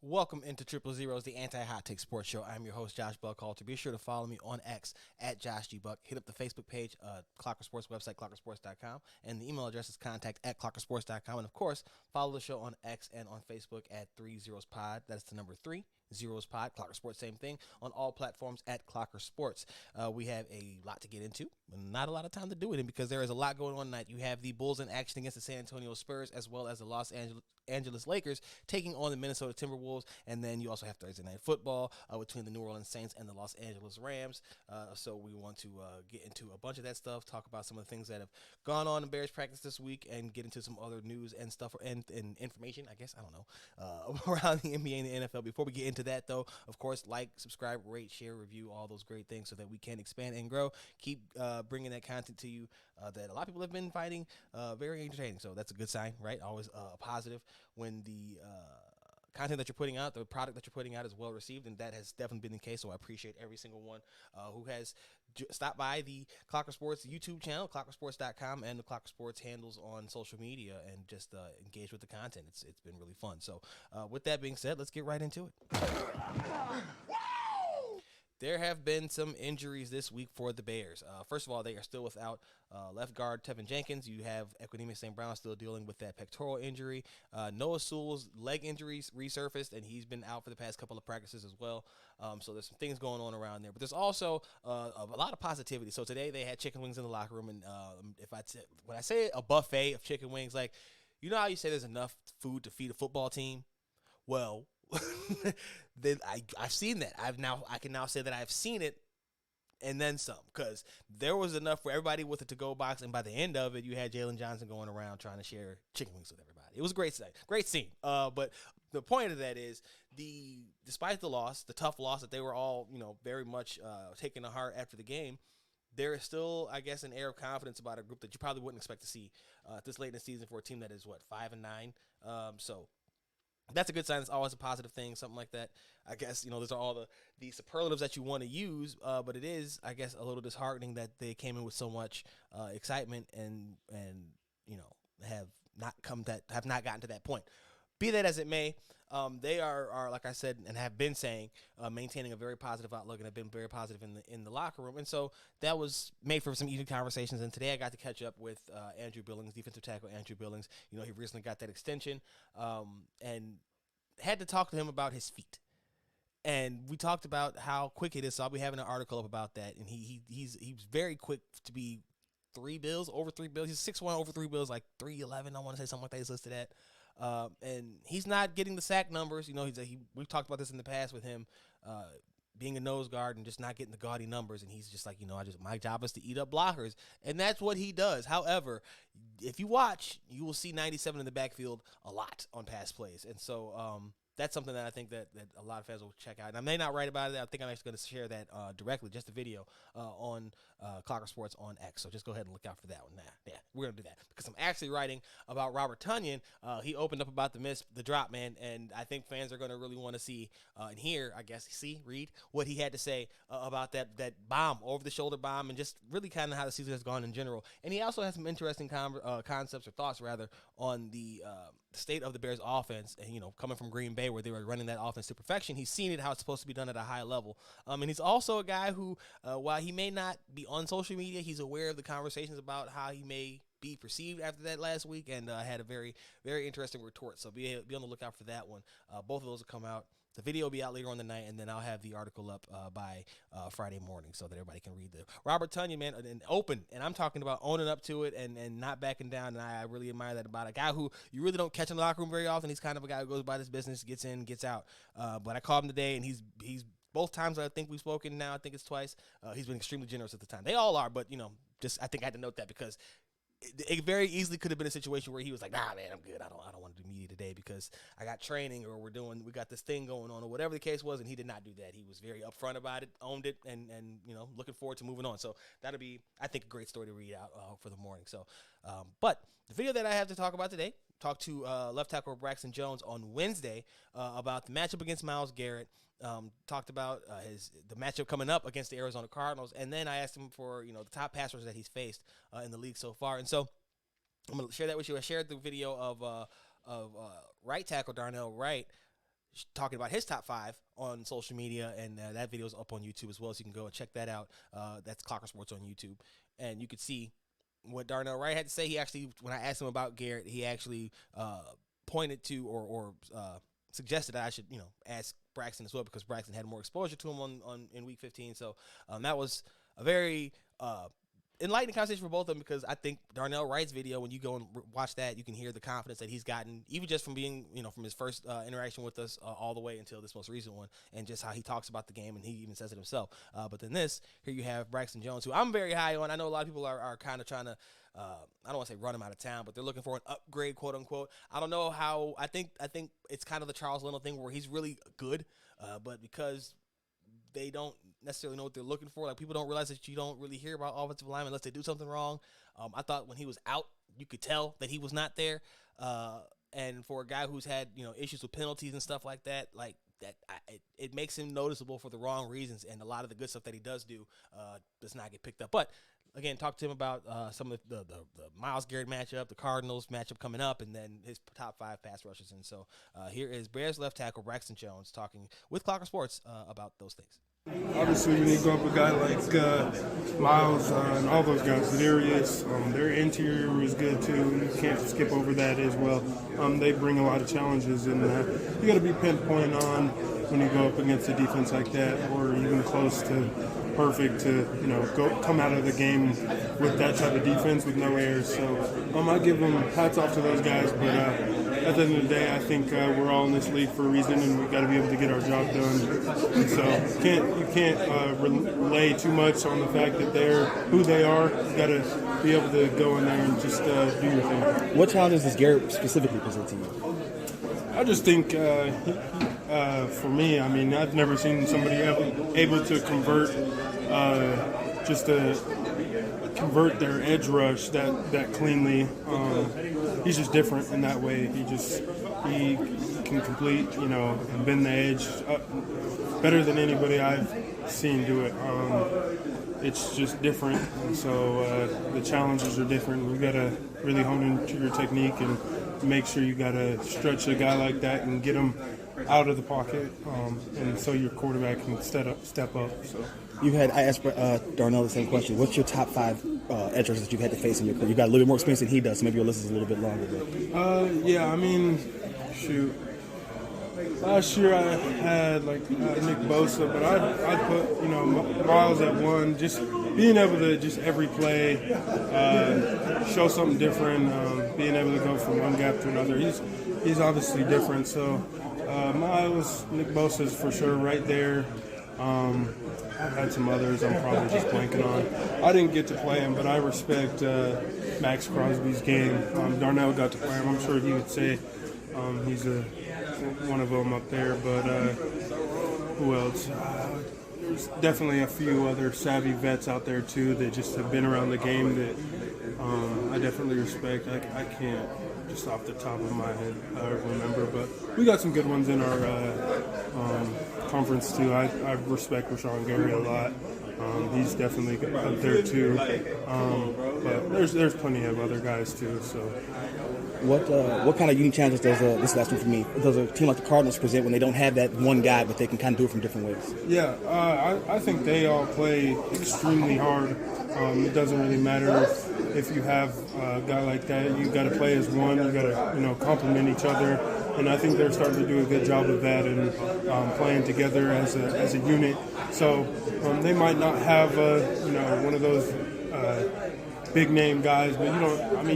Welcome into Triple Zeros, the anti-hot take sports show. I'm your host, Josh Buckhalter. Be sure to follow me on X at Josh G Buck. Hit up the Facebook page, Clocker Sports website, clockersports.com, and the email address is contact@clockersports.com. And of course, follow the show on X and on Facebook at 30spod. That's the number 30 Pod. Clocker Sports, same thing on all platforms at Clocker Sports. We have a lot to get into, and not a lot of time to do it in because there is a lot going on tonight. You have the Bulls in action against the San Antonio Spurs, as well as the Los Angeles Lakers taking on the Minnesota Timberwolves, and then you also have Thursday Night Football between the New Orleans Saints and the Los Angeles Rams. So we want to get into a bunch of that stuff, talk about some of the things that have gone on in Bears practice this week, and get into some other news and stuff and information, I guess, I don't know, around the NBA and the NFL. Before we get into that, though, of course, like, subscribe, rate, share, review, all those great things so that we can expand and grow. Keep bringing that content to you that a lot of people have been finding very entertaining. So that's a good sign, right? Always a positive when the content that you're putting out, the product that you're putting out is well received, and that has definitely been the case. So I appreciate every single one who has stopped by the Clocker Sports YouTube channel, clockersports.com, and the Clocker Sports handles on social media, and just engage with the content. It's been really fun. So with that being said, let's get right into it. There have been some injuries this week for the Bears. First of all, they are still without left guard Tevin Jenkins. You have Equanimeous St. Brown still dealing with that pectoral injury. Noah Sewell's leg injuries resurfaced, and he's been out for the past couple of practices as well. So there's some things going on around there. But there's also a lot of positivity. So today they had chicken wings in the locker room, and when I say a buffet of chicken wings, like, you know how you say there's enough food to feed a football team? Well, then I've seen that. I can now say that I've seen it and then some, because there was enough for everybody with a to-go box, and by the end of it, you had Jalen Johnson going around trying to share chicken wings with everybody. It was a great scene. But the point of that is, despite the loss, the tough loss that they were all, very much taking to heart after the game, there is still, I guess, an air of confidence about a group that you probably wouldn't expect to see this late in the season for a team that is 5-9. So that's a good sign. It's always a positive thing, something like that. I guess, those are all the superlatives that you want to use, but it is, I guess, a little disheartening that they came in with so much excitement and have not gotten to that point. Be that as it may, they are, like I said, and have been saying, maintaining a very positive outlook and have been very positive in the locker room. And so that was made for some easy conversations. And today I got to catch up with Andrew Billings, defensive tackle Andrew Billings. He recently got that extension, and had to talk to him about his feet. And we talked about how quick it is. So I'll be having an article up about that. And he's very quick to be over 3 bills. He's 6'1", over 3 bills, like 3'11", I want to say, something like that he's listed at. And he's not getting the sack numbers. We've talked about this in the past with him being a nose guard and just not getting the gaudy numbers. And he's just like, my job is to eat up blockers. And that's what he does. However, if you watch, you will see 97 in the backfield a lot on pass plays. And so that's something that I think that a lot of fans will check out. And I may not write about it. I think I'm actually going to share that directly, just a video on Clocker Sports on X. So just go ahead and look out for that one. Yeah, we're going to do that because I'm actually writing about Robert Tonyan. He opened up about the drop, man, and I think fans are going to really want to see and hear, I guess, read what he had to say about that bomb, over-the-shoulder bomb, and just really kind of how the season has gone in general. And he also has some interesting concepts or thoughts, rather, on the state of the Bears offense, and coming from Green Bay where they were running that offense to perfection, he's seen it how it's supposed to be done at a high level. And he's also a guy who, while he may not be on social media, he's aware of the conversations about how he may be perceived after that last week, and had a very, very interesting retort. So be on the lookout for that one. Both of those will come out. The video will be out later on the night, and then I'll have the article up by Friday morning so that everybody can read the Robert Tonyan, man, and open. And I'm talking about owning up to it and not backing down. And I really admire that about a guy who you really don't catch in the locker room very often. He's kind of a guy who goes about his business, gets in, gets out. But I called him today, and he's both times I think we've spoken now, I think it's twice, he's been extremely generous at the time. They all are, but, I think I had to note that because it very easily could have been a situation where he was like, nah, man, I'm good. I don't want to do media today because I got training or we got this thing going on or whatever the case was. And he did not do that. He was very upfront about it, owned it, and looking forward to moving on. So that'll be, I think, a great story to read out for the morning. So, but the video that I have to talk about today, talked to left tackle Braxton Jones on Wednesday about the matchup against Myles Garrett. Talked about the matchup coming up against the Arizona Cardinals, and then I asked him for the top pass rushers that he's faced in the league so far. And so I'm going to share that with you. I shared the video of right tackle Darnell Wright talking about his top 5 on social media, and that video is up on YouTube as well, so you can go and check that out. That's Clocker Sports on YouTube, and you could see what Darnell Wright had to say. He actually, when I asked him about Garrett, he actually pointed to or suggested that I should ask Braxton as well, because Braxton had more exposure to him in week 15. So that was a very enlightening conversation for both of them, because I think Darnell Wright's video, when you go and watch that, you can hear the confidence that he's gotten, even just from being, from his first interaction with us all the way until this most recent one, and just how he talks about the game, and he even says it himself. But then here you have Braxton Jones, who I'm very high on. I know a lot of people are kind of trying to, I don't want to say run him out of town, but they're looking for an upgrade, quote unquote. I don't know how. I think it's kind of the Charles Leno thing, where he's really good, but because they don't necessarily know what they're looking for, like, people don't realize that you don't really hear about offensive linemen unless they do something wrong. I thought when he was out, you could tell that he was not there. And for a guy who's had issues with penalties and stuff like that, it makes him noticeable for the wrong reasons, and a lot of the good stuff that he does do does not get picked up. But again, talk to him about some of the Myles Garrett matchup, the Cardinals matchup coming up, and then his top 5 pass rushes. And so here is Bears left tackle Braxton Jones talking with Clocker Sports about those things. Obviously, when you go up a guy like Myles and all those guys, Darius, their interior is good too. You can't skip over that as well. They bring a lot of challenges, and you got to be pinpoint on when you go up against a defense like that, or even close to perfect to come out of the game with that type of defense with no errors. So I give them hats off to those guys, but at the end of the day, I think we're all in this league for a reason, and we've got to be able to get our job done. And so you can't relay too much on the fact that they're who they are. You got to be able to go in there and just do your thing. What challenges does Garrett specifically present to you? I just think for me, I've never seen somebody able to convert their edge rush that cleanly. He's just different in that way. He can complete, and bend the edge better than anybody I've seen do it. It's just different, and so the challenges are different. We've got to really hone into your technique and make sure you got to stretch a guy like that and get him out of the pocket, and so your quarterback can step up. So I asked Darnell the same question. What's your top 5 edge rushers that you've had to face in your career? You've got a little bit more experience than he does, so maybe your list is a little bit longer. Shoot. Last year I had Nick Bosa, but I'd put Myles at 1. Just being able to just every play show something different, being able to go from one gap to another. He's obviously different. So Myles, Nick Bosa's for sure right there. I've had some others I'm probably just blanking on. I didn't get to play him, but I respect Max Crosby's game. Darnell got to play him. I'm sure he would say he's one of them up there. But who else? There's definitely a few other savvy vets out there too that just have been around the game that I definitely respect. I can't just off the top of my head remember, but we got some good ones in our conference too. I respect Rashawn Gary a lot. He's definitely up there too. But there's plenty of other guys too. So, what kind of unique challenges does this last one for me? Does a team like the Cardinals present when they don't have that one guy, but they can kind of do it from different ways? Yeah, I think they all play extremely hard. It doesn't really matter if you have a guy like that. You got to play as one. You got to complement each other. And I think they're starting to do a good job of that and playing together as a unit. So they might not have one of those big name guys, but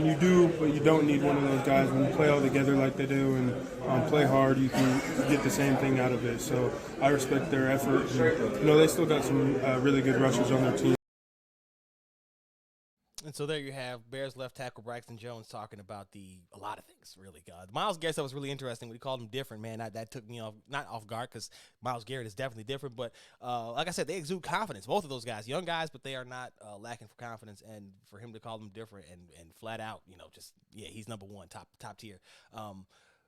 you do, but you don't need one of those guys. When you play all together like they do and play hard, you can get the same thing out of it. So I respect their effort. And, they still got some really good rushers on their team. And so there you have Bears left tackle Braxton Jones talking about a lot of things, really. Myles Garrett stuff was really interesting when he called him different, man. That took me not off guard because Myles Garrett is definitely different. But like I said, they exude confidence, both of those guys. Young guys, but they are not lacking for confidence. And for him to call them different and flat out, he's number one, top tier.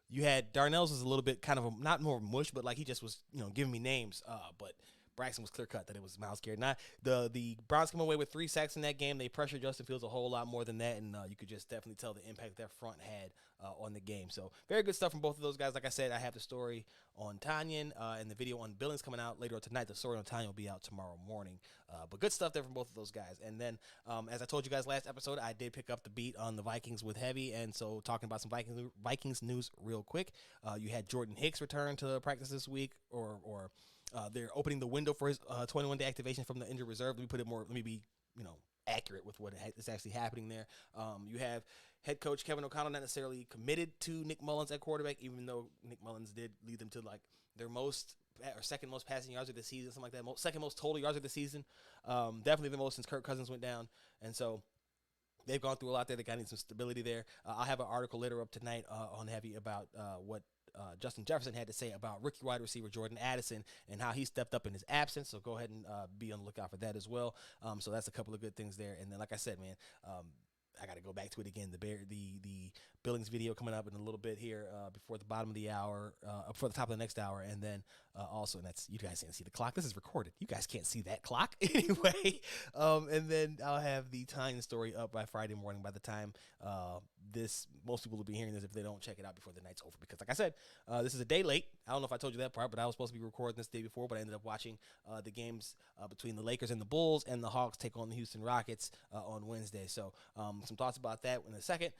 You had Darnell's was a little bit kind of not more mush, but like he just was, giving me names. But Braxton was clear cut that it was Myles Garrett. Not the Browns come away with 3 sacks in that game. They pressured Justin Fields a whole lot more than that, and you could just definitely tell the impact their front had on the game. So very good stuff from both of those guys. Like I said, I have the story on Tanyan and the video on Billings coming out later on tonight. The story on Tanyan will be out tomorrow morning. But good stuff there from both of those guys. And then, as I told you guys last episode, I did pick up the beat on the Vikings with Heavy, and so talking about some Vikings news real quick. You had Jordan Hicks return to practice this week, or they're opening the window for his 21-day activation from the injured reserve. Let me be accurate with what is actually happening there. You have head coach Kevin O'Connell not necessarily committed to Nick Mullins at quarterback, even though Nick Mullins did lead them to like their most or second most passing yards of the season, something like that. Second most total yards of the season. Definitely the most since Kirk Cousins went down. And so they've gone through a lot there. They got some stability there. I'll have an article later up tonight on Heavy about what Justin Jefferson had to say about rookie wide receiver Jordan Addison and how he stepped up in his absence. So go ahead and be on the lookout for that as well. So that's a couple of good things there. And then, like I said, man, I got to go back to it again. The Billings video coming up in a little bit here before the bottom of the hour, before the top of the next hour, and then also, and that's you guys can't see the clock. This is recorded. You guys can't see that clock anyway. And then I'll have the Tanyan story up by Friday morning. By the time most people will be hearing this if they don't check it out before the night's over. Because, like I said, this is a day late. I don't know if I told you that part, but I was supposed to be recording this day before, but I ended up watching the games between the Lakers and the Bulls, and the Hawks take on the Houston Rockets on Wednesday. So some thoughts about that in a second.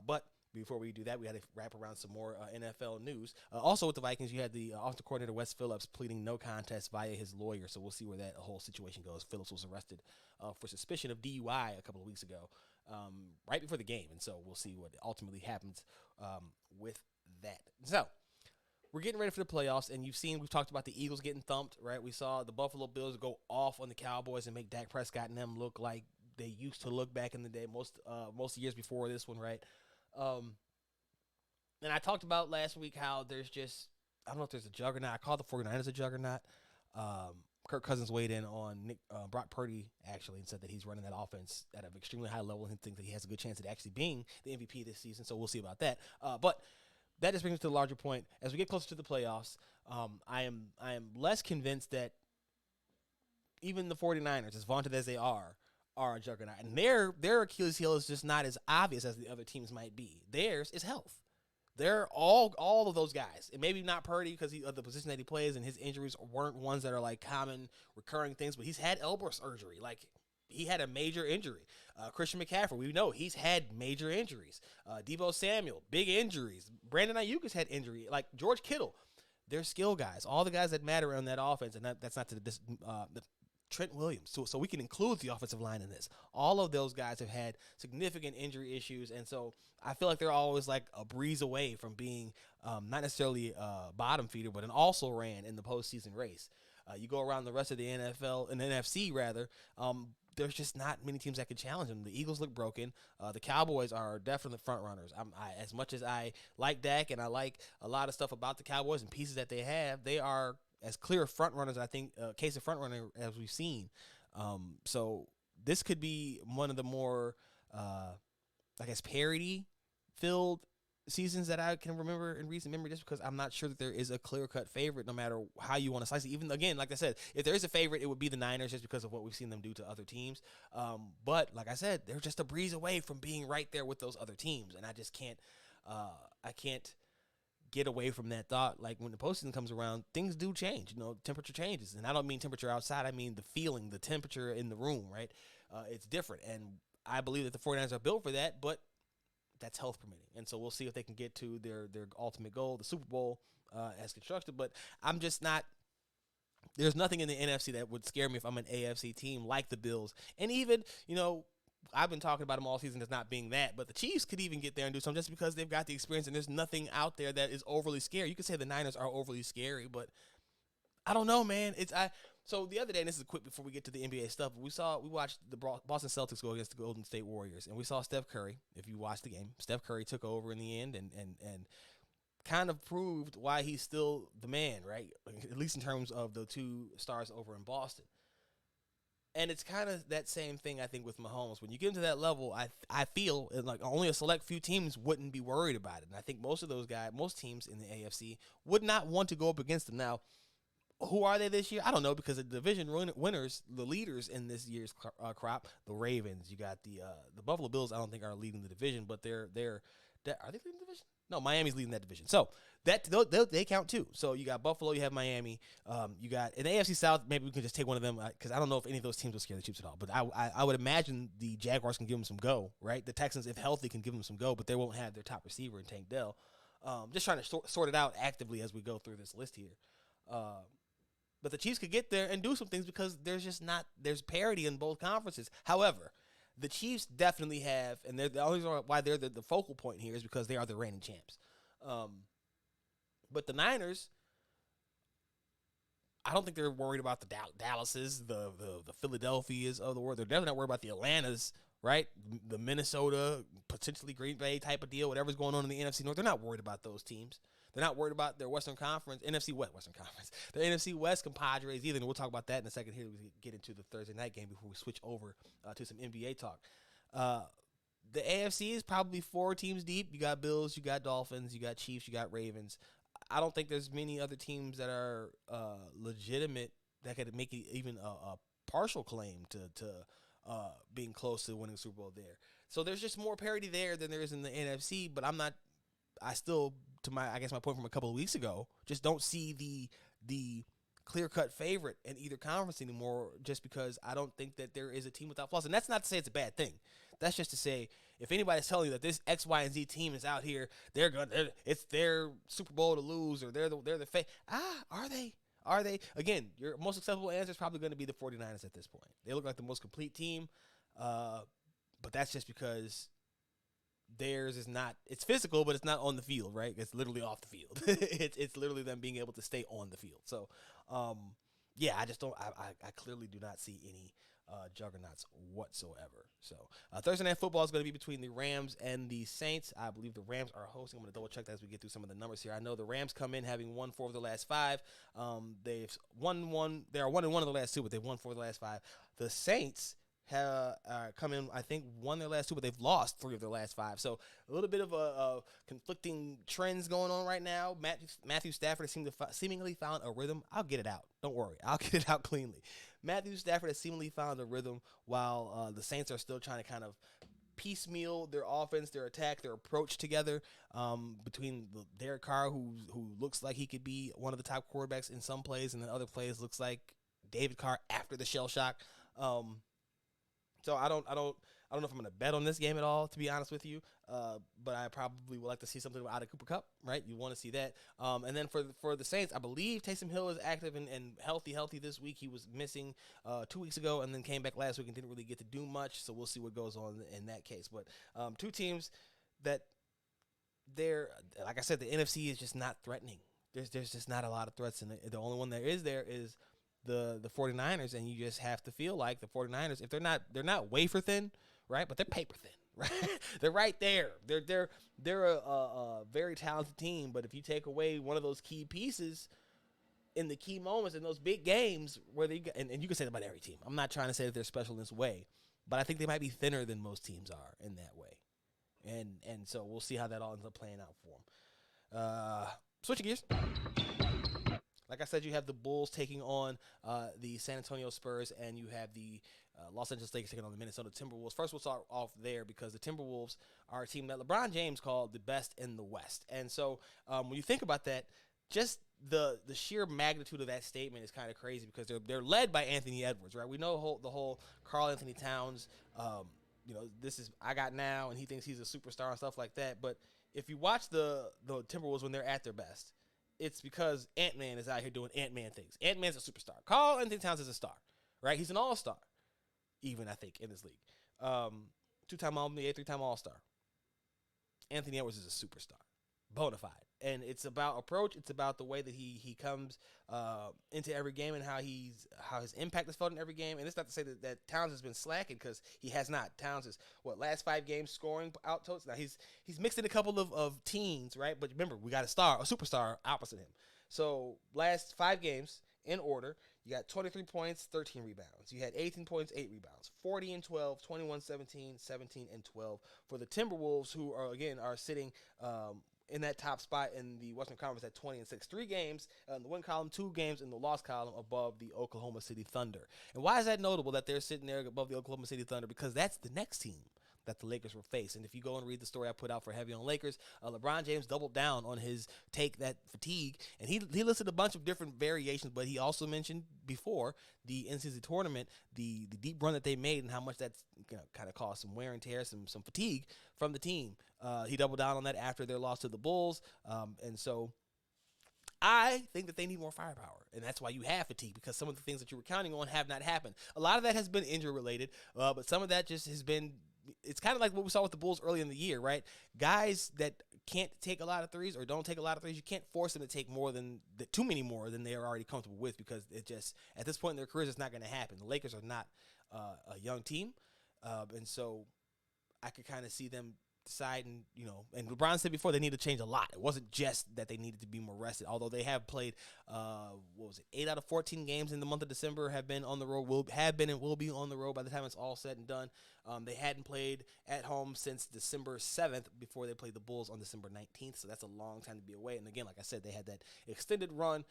But before we do that, we had to wrap around some more NFL news. Also with the Vikings, you had the offensive coordinator Wes Phillips pleading no contest via his lawyer. So we'll see where that whole situation goes. Phillips was arrested for suspicion of DUI a couple of weeks ago, right before the game. And so we'll see what ultimately happens with that. So we're getting ready for the playoffs, and we've talked about the Eagles getting thumped, right? We saw the Buffalo Bills go off on the Cowboys and make Dak Prescott and them look like they used to look back in the day, most years before this one, right? And I talked about last week how there's just, I don't know if there's a juggernaut. I call the 49ers a juggernaut. Kirk Cousins weighed in on Brock Purdy, actually, and said that he's running that offense at an extremely high level and thinks that he has a good chance at actually being the MVP this season, so we'll see about that. But that just brings us to the larger point. As we get closer to the playoffs, I am less convinced that even the 49ers, as vaunted as they are a juggernaut. And their Achilles heel is just not as obvious as the other teams might be. Theirs is health. They're all of those guys. And maybe not Purdy because of the position that he plays, and his injuries weren't ones that are like common recurring things, but he's had elbow surgery. Like, he had a major injury. Christian McCaffrey, we know he's had major injuries. Deebo Samuel, big injuries. Brandon Ayuk has had injury. Like George Kittle, they're skill guys. All the guys that matter on that offense, and that's not to the Trent Williams. So we can include the offensive line in this. All of those guys have had significant injury issues, and so I feel like they're always like a breeze away from being not necessarily a bottom feeder, but an also ran in the postseason race. You go around the rest of the NFL, and NFC rather, there's just not many teams that can challenge them. The Eagles look broken. The Cowboys are definitely front runners. As much as I like Dak and I like a lot of stuff about the Cowboys and pieces that they have, they are as clear front runners, I think, case of front runner as we've seen. So this could be one of the more, I guess, parity-filled seasons that I can remember in recent memory, just because I'm not sure that there is a clear-cut favorite no matter how you want to slice it. Even, again, like I said, if there is a favorite, it would be the Niners just because of what we've seen them do to other teams. But, like I said, they're just a breeze away from being right there with those other teams, and I just can't get away from that thought. Like, when the postseason comes around, things do change. Temperature changes, and I don't mean temperature outside. I mean the feeling, the temperature in the room, right? It's different, and I believe that the 49ers are built for that, but that's health permitting. And so we'll see if they can get to their ultimate goal, the Super Bowl, as constructed. But I'm just not – there's nothing in the NFC that would scare me if I'm an AFC team like the Bills. And even, I've been talking about them all season as not being that, but the Chiefs could even get there and do something just because they've got the experience and there's nothing out there that is overly scary. You could say the Niners are overly scary, but I don't know, man. So the other day, and this is quick before we get to the NBA stuff, we watched the Boston Celtics go against the Golden State Warriors, and we saw Steph Curry. If you watched the game, Steph Curry took over in the end and kind of proved why he's still the man, right? At least in terms of the two stars over in Boston. And it's kind of that same thing, I think, with Mahomes. When you get into that level, I feel like only a select few teams wouldn't be worried about it. And I think most teams in the AFC would not want to go up against them. Now, who are they this year? I don't know, because the division winners, the leaders in this year's crop, the Ravens. You got the Buffalo Bills. I don't think are leading the division, but are they leading the division? No, Miami's leading that division. So that they count too. So you got Buffalo, you have Miami, you got in the AFC South. Maybe we can just take one of them, because I don't know if any of those teams will scare the Chiefs at all. But I would imagine the Jaguars can give them some go, right? The Texans, if healthy, can give them some go, but they won't have their top receiver in Tank Dell. Just trying to sort it out actively as we go through this list here. But the Chiefs could get there and do some things, because there's parity in both conferences. However, the Chiefs definitely have, and they're the only reason why they're the focal point here is because they are the reigning champs. But the Niners, I don't think they're worried about the Dallases, the Philadelphias of the world. They're definitely not worried about the Atlantas, right? The Minnesota, potentially Green Bay type of deal, whatever's going on in the NFC North. They're not worried about those teams. They're not worried about their Western Conference, Western Conference, the NFC West compadres either. And we'll talk about that in a second here. We get into the Thursday night game before we switch over to some NBA talk. The AFC is probably 4 teams deep. You got Bills, you got Dolphins, you got Chiefs, you got Ravens. I don't think there's many other teams that are legitimate that could make it even a partial claim to being close to winning the Super Bowl there. So there's just more parity there than there is in the NFC. But I still, to my point from a couple of weeks ago, just don't see the clear-cut favorite in either conference anymore, just because I don't think that there is a team without flaws. And that's not to say it's a bad thing. That's just to say, if anybody's telling you that this X, Y, and Z team is out here, it's their Super Bowl to lose, or they're the fake. Are they? Are they? Again, your most acceptable answer is probably going to be the 49ers at this point. They look like the most complete team, but that's just because theirs is not. It's physical, but it's not on the field, right? It's literally off the field. it's literally them being able to stay on the field. So, yeah, I just don't. I clearly do not see any juggernauts whatsoever. So Thursday Night Football is going to be between the Rams and the Saints. I believe the Rams are hosting. I'm going to double check that as we get through some of the numbers here. I know the Rams come in having won 4 of the last 5. They've won 1. They are 1-1 of the last 2, but they've won 4 of the last 5. The Saints have come in, I think, won their last 2, but they've lost 3 of their last 5. So a little bit of a conflicting trends going on right now. Matthew Stafford has seemingly found a rhythm. I'll get it out. Don't worry. I'll get it out cleanly. Matthew Stafford has seemingly found a rhythm, while the Saints are still trying to kind of piecemeal their offense, their attack, their approach together, between Derek Carr, who looks like he could be one of the top quarterbacks in some plays, and then other plays looks like David Carr after the shell shock. So I don't know if I'm going to bet on this game at all, to be honest with you. But I probably would like to see something out of Cooper Kupp, right? You want to see that. And then for the Saints, I believe Taysom Hill is active and healthy this week. He was missing 2 weeks ago and then came back last week and didn't really get to do much. So we'll see what goes on in that case. But 2 teams that they're, like I said, the NFC is just not threatening. There's just not a lot of threats, and the only one there is the 49ers, and you just have to feel like the 49ers, if they're not wafer thin, right, but they're paper thin, right? They're right there. They're a very talented team, but if you take away one of those key pieces in the key moments in those big games where and you can say that about every team. I'm not trying to say that they're special in this way, but I think they might be thinner than most teams are in that way. And so we'll see how that all ends up playing out for them. Switching gears. Like I said, you have the Bulls taking on the San Antonio Spurs, and you have the Los Angeles Lakers taking on the Minnesota Timberwolves. First, we'll start off there because the Timberwolves are a team that LeBron James called the best in the West. And so when you think about that, just the sheer magnitude of that statement is kind of crazy because they're led by Anthony Edwards, right? We know the whole Karl Anthony Towns, this is I got now, and he thinks he's a superstar and stuff like that. But if you watch the Timberwolves when they're at their best, it's because Ant-Man is out here doing Ant-Man things. Ant-Man's a superstar. Karl Anthony Towns is a star, right? He's an all-star, even, I think, in this league. 2-time All-NBA, 3-time All-Star. Anthony Edwards is a superstar. bona fide. And it's about approach. It's about the way that he comes into every game and how his impact is felt in every game. And it's not to say that Towns has been slacking, because he has not. Towns is last 5 games scoring out totes. Now he's mixed in a couple of teens, right? But remember, we got a superstar opposite him. So last 5 games in order, you got 23 points, 13 rebounds. You had 18 points, 8 rebounds, 40 and 12, 21, 17, 17 and 12 for the Timberwolves, who are sitting in that top spot in the Western Conference at 20 and 6. 3 games in the win column, 2 games in the loss column above the Oklahoma City Thunder. And why is that notable that they're sitting there above the Oklahoma City Thunder? Because that's the next team that the Lakers will face. And if you go and read the story I put out for Heavy on Lakers, LeBron James doubled down on his take that fatigue, and he listed a bunch of different variations, but he also mentioned before the NCAA tournament, the deep run that they made and how much that's kind of caused some wear and tear, some fatigue from the team. He doubled down on that after their loss to the Bulls, and so I think that they need more firepower, and that's why you have fatigue, because some of the things that you were counting on have not happened. A lot of that has been injury related, but some of that just has been. It's kind of like what we saw with the Bulls early in the year, right? Guys that can't take a lot of threes or don't take a lot of threes, you can't force them to take too many more than they are already comfortable with, because it just, at this point in their careers, it's not going to happen. The Lakers are not a young team, and so I could kind of see them deciding, and LeBron said before, they need to change a lot. It wasn't just that they needed to be more rested, although they have played, 8 out of 14 games in the month of December have been on the road, have been and will be on the road by the time it's all said and done. They hadn't played at home since December 7th before they played the Bulls on December 19th, so that's a long time to be away. And again, like I said, they had that extended run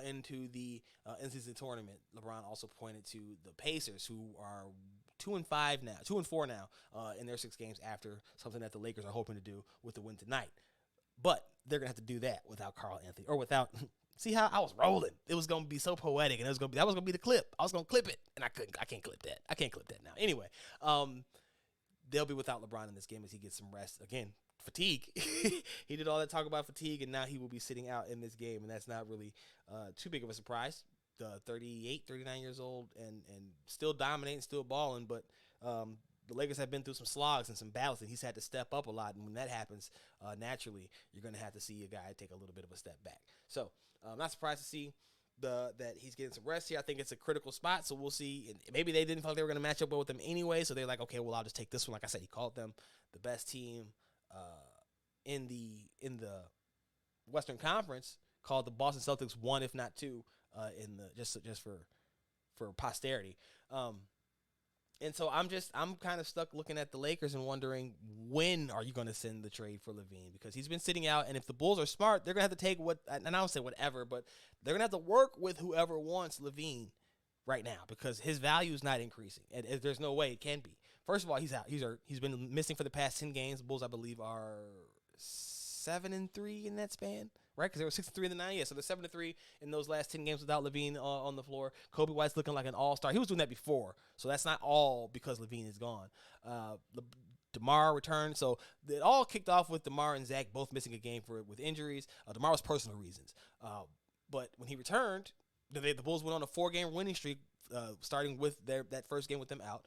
into the NCAA tournament. LeBron also pointed to the Pacers, who are 2-4 now in their 6 games after something that the Lakers are hoping to do with the win tonight. But they're gonna have to do that without Karl Anthony, or without. See how I was rolling? It was gonna be so poetic, and that was gonna be the clip. I was gonna clip it, and I couldn't. I can't clip that. I can't clip that now. Anyway, they'll be without LeBron in this game as he gets some rest. Again, fatigue. He did all that talk about fatigue, and now he will be sitting out in this game, and that's not really too big of a surprise. 38, 39 years old, and still dominating, still balling, but the Lakers have been through some slogs and some battles, and he's had to step up a lot, and when that happens, naturally, you're going to have to see a guy take a little bit of a step back. So I'm not surprised to see that he's getting some rest here. I think it's a critical spot, so we'll see. And maybe they didn't feel like they were going to match up well with them anyway, so they're like, okay, well, I'll just take this one. Like I said, he called them the best team in the Western Conference, called the Boston Celtics 1, if not 2, in the just for posterity. And so I'm kind of stuck looking at the Lakers and wondering, when are you going to send the trade for LaVine? Because he's been sitting out, and if the Bulls are smart, they're going to have to take and I don't say whatever, but they're going to have to work with whoever wants LaVine right now, because his value is not increasing. And there's no way it can be. First of all, he's out. He's been missing for the past 10 games. The Bulls, I believe, are 7-3 in that span, right? Because they were 6-3 in the 9. Yeah, so they're 7-3 in those last 10 games without LaVine on the floor. Kobe White's looking like an all-star. He was doing that before, so that's not all because LaVine is gone. DeMar returned, so it all kicked off with DeMar and Zach both missing a game with injuries. DeMar was personal reasons, but when he returned, the Bulls went on a 4-game winning streak, starting with that first game with them out.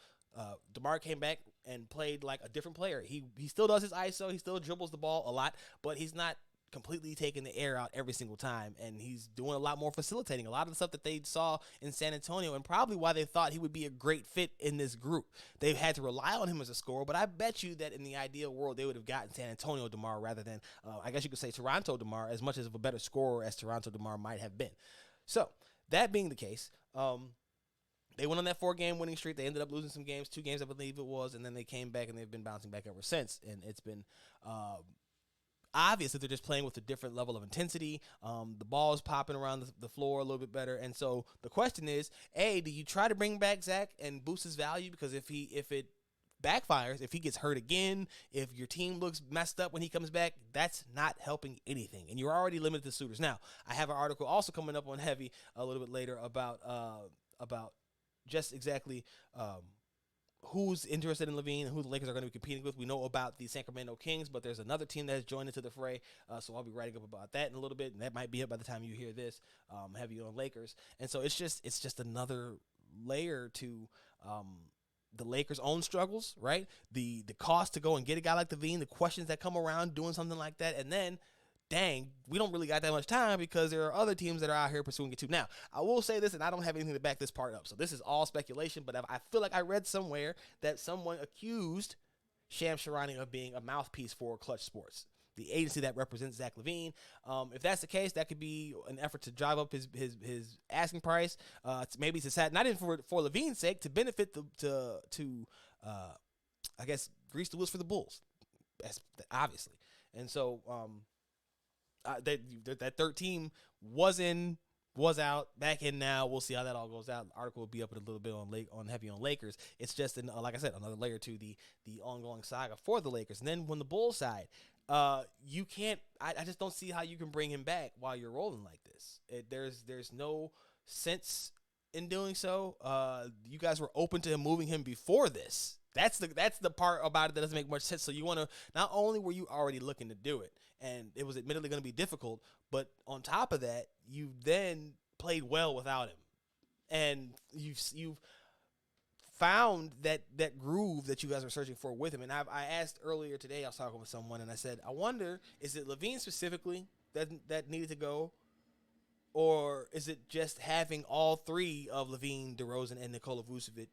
DeMar came back and played like a different player. He still does his ISO. He still dribbles the ball a lot, but he's not completely taking the air out every single time, and he's doing a lot more facilitating. A lot of the stuff that they saw in San Antonio, and probably why they thought he would be a great fit in this group. They've had to rely on him as a scorer, but I bet you that in the ideal world, they would have gotten San Antonio DeMar rather than, I guess you could say, Toronto DeMar, as much as of a better scorer as Toronto DeMar might have been. So, that being the case, they went on that 4-game winning streak. They ended up losing some games, 2 games I believe it was, and then they came back, and they've been bouncing back ever since. And it's been obvious that they're just playing with a different level of intensity. The ball is popping around the floor a little bit better. And so the question is, A, do you try to bring back Zach and boost his value? Because if it backfires, if he gets hurt again, if your team looks messed up when he comes back, that's not helping anything. And you're already limited to suitors. Now, I have an article also coming up on Heavy a little bit later about just exactly who's interested in LaVine and who the Lakers are going to be competing with. We know about the Sacramento Kings, but there's another team that has joined into the fray, so I'll be writing up about that in a little bit, and that might be it by the time you hear this, Heavy on Lakers. And so it's just another layer to the Lakers' own struggles, right? The cost to go and get a guy like LaVine, the questions that come around doing something like that, and then dang, we don't really got that much time because there are other teams that are out here pursuing it too. Now, I will say this, and I don't have anything to back this part up, so this is all speculation, but I feel like I read somewhere that someone accused Shams Charania of being a mouthpiece for Clutch Sports, the agency that represents Zach LaVine. If that's the case, that could be an effort to drive up his asking price. Maybe to not even for LaVine's sake, to benefit I guess grease the wheels for the Bulls. That's obviously, and so that third team was out, back in now. We'll see how that all goes out. The article will be up in a little bit on heavy on Lakers. It's just like I said, another layer to the ongoing saga for the Lakers. And then when the Bulls side, you can't. I just don't see how you can bring him back while you're rolling like this. There's no sense in doing so. You guys were open to him moving him before this. That's the part about it that doesn't make much sense. So you want to, not only were you already looking to do it, and it was admittedly going to be difficult, but on top of that, you then played well without him, and you've found that groove that you guys are searching for with him. And I asked earlier today, I was talking with someone, and I said, I wonder, is it LaVine specifically that needed to go, or is it just having all three of LaVine, DeRozan, and Nikola Vucevic?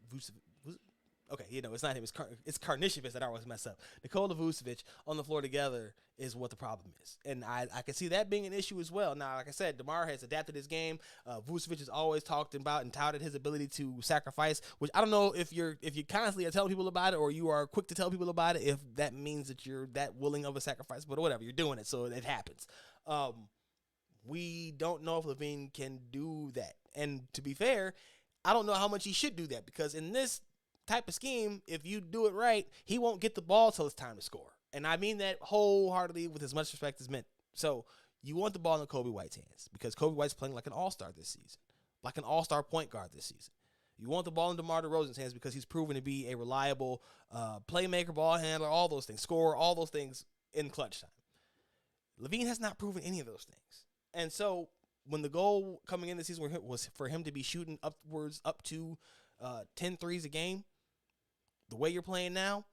Okay, it's not him. It's Karnisovas that I always mess up. Nikola Vucevic on the floor together is what the problem is. And I can see that being an issue as well. Now, like I said, DeMar has adapted his game. Vucevic has always talked about and touted his ability to sacrifice, which I don't know if you constantly are telling people about it, or you are quick to tell people about it, if that means that you're that willing of a sacrifice. But whatever, you're doing it, so it happens. We don't know if LaVine can do that. And to be fair, I don't know how much he should do that, because in this type of scheme, if you do it right, he won't get the ball till it's time to score. And I mean that wholeheartedly with as much respect as meant. So you want the ball in Kobe White's hands, because Kobe White's playing like an all-star this season, like an all-star point guard this season. You want the ball in DeMar DeRozan's hands because he's proven to be a reliable playmaker, ball handler, all those things, scorer, all those things in clutch time. LaVine has not proven any of those things. And so when the goal coming in this season was for him to be shooting upwards up to 10 threes a game, the way you're playing now,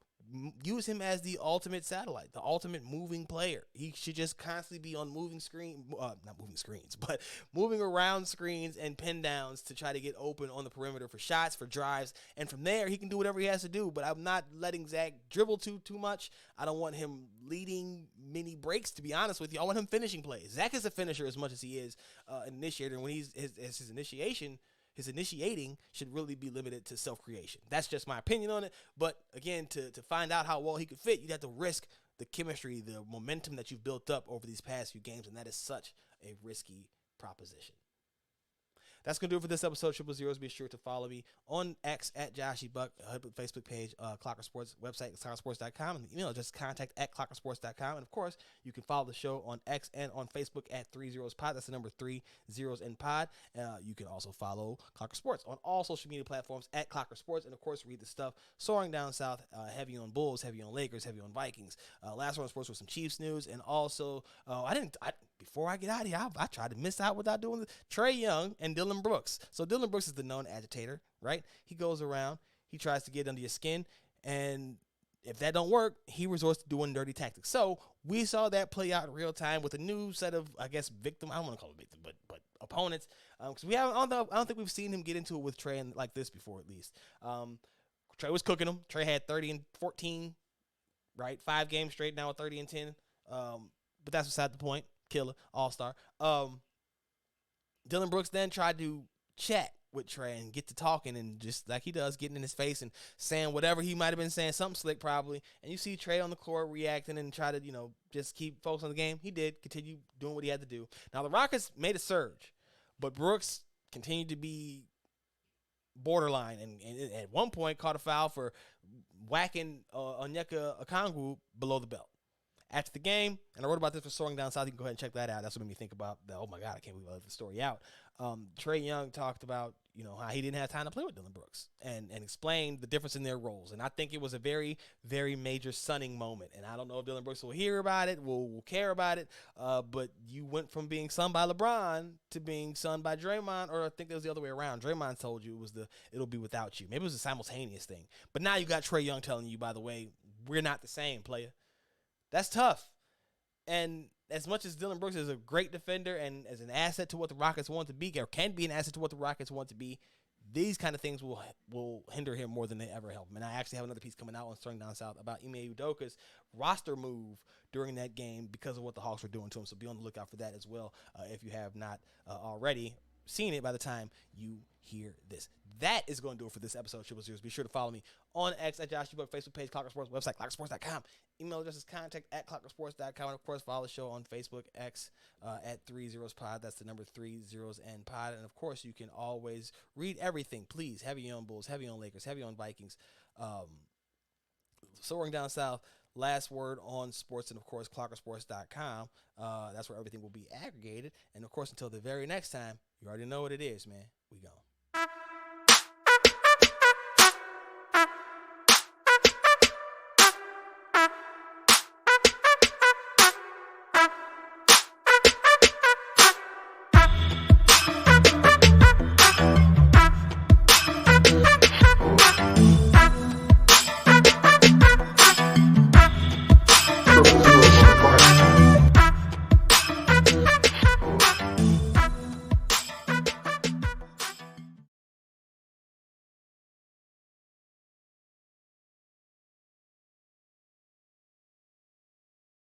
use him as the ultimate satellite, the ultimate moving player. He should just constantly be on not moving screens, but moving around screens and pin downs to try to get open on the perimeter for shots, for drives, and from there he can do whatever he has to do. But I'm not letting Zach dribble too much. I don't want him leading mini breaks, to be honest with you. I want him finishing plays. Zach is a finisher as much as he is an initiator, and when his initiating should really be limited to self-creation. That's just my opinion on it. But again, to find out how well he could fit, you'd have to risk the chemistry, the momentum that you've built up over these past few games, and that is such a risky proposition. That's going to do it for this episode. 000. Be sure to follow me on X at Joshy Buck, Facebook page, Clocker Sports, website, clockersports.com, and the email just contact@clockersports.com. And of course, you can follow the show on X and on Facebook at 30spod. That's the number 30 in pod. You can also follow Clocker Sports on all social media platforms at Clocker Sports. And of course, read the stuff soaring down south, heavy on Bulls, heavy on Lakers, heavy on Vikings. Last one on sports with some Chiefs news. And also, before I get out of here, I tried to miss out without doing this. Trae Young and Dillon Brooks. So Dillon Brooks is the known agitator, right? He goes around, he tries to get under your skin, and if that don't work, he resorts to doing dirty tactics. So we saw that play out in real time with a new set of, I guess, victim. I don't want to call it victim, but opponents. Because I don't think we've seen him get into it with Trae like this before, at least. Trae was cooking him. Trae had 30 and 14, right? 5 games straight now with 30 and 10. But that's beside the point. Killer, all-star. Dillon Brooks then tried to chat with Trae and get to talking, and just like he does, getting in his face and saying whatever he might have been saying, something slick probably. And you see Trae on the court reacting and try to, just keep focused on the game. He did continue doing what he had to do. Now the Rockets made a surge, but Brooks continued to be borderline, and at one point caught a foul for whacking Onyeka Okongwu below the belt. After the game, and I wrote about this for Soaring Down South. You can go ahead and check that out. That's what made me think about that. Oh my God, I can't believe I left the story out. Trae Young talked about, how he didn't have time to play with Dillon Brooks and explained the difference in their roles. And I think it was a very, very major sunning moment. And I don't know if Dillon Brooks will hear about it, will care about it. But you went from being sunned by LeBron to being sunned by Draymond, or I think it was the other way around. Draymond told you it'll be without you. Maybe it was a simultaneous thing. But now you got Trae Young telling you, by the way, we're not the same, player. That's tough. And as much as Dillon Brooks is a great defender and as an asset to what the Rockets want to be, or can be an asset to what the Rockets want to be, these kind of things will hinder him more than they ever help him. And I actually have another piece coming out on Strung Down South about Ime Udoka's roster move during that game because of what the Hawks were doing to him. So be on the lookout for that as well if you have not already seen it by the time you hear this. That is going to do it for this episode of Triple Zeros. Be sure to follow me on X at Josh Book, Facebook page, Clockwork Sports, website, clockworksports.com. Email address is contact@clockworksports.com. And, of course, follow the show on Facebook, X, at 30pod. That's the number 30 and pod. And, of course, you can always read everything. Please, have your own Bulls, have your own Lakers, have your own Vikings. Soaring Down South, last word on sports, and, of course, clockworksports.com. That's where everything will be aggregated. And, of course, until the very next time, you already know what it is, man. We gone.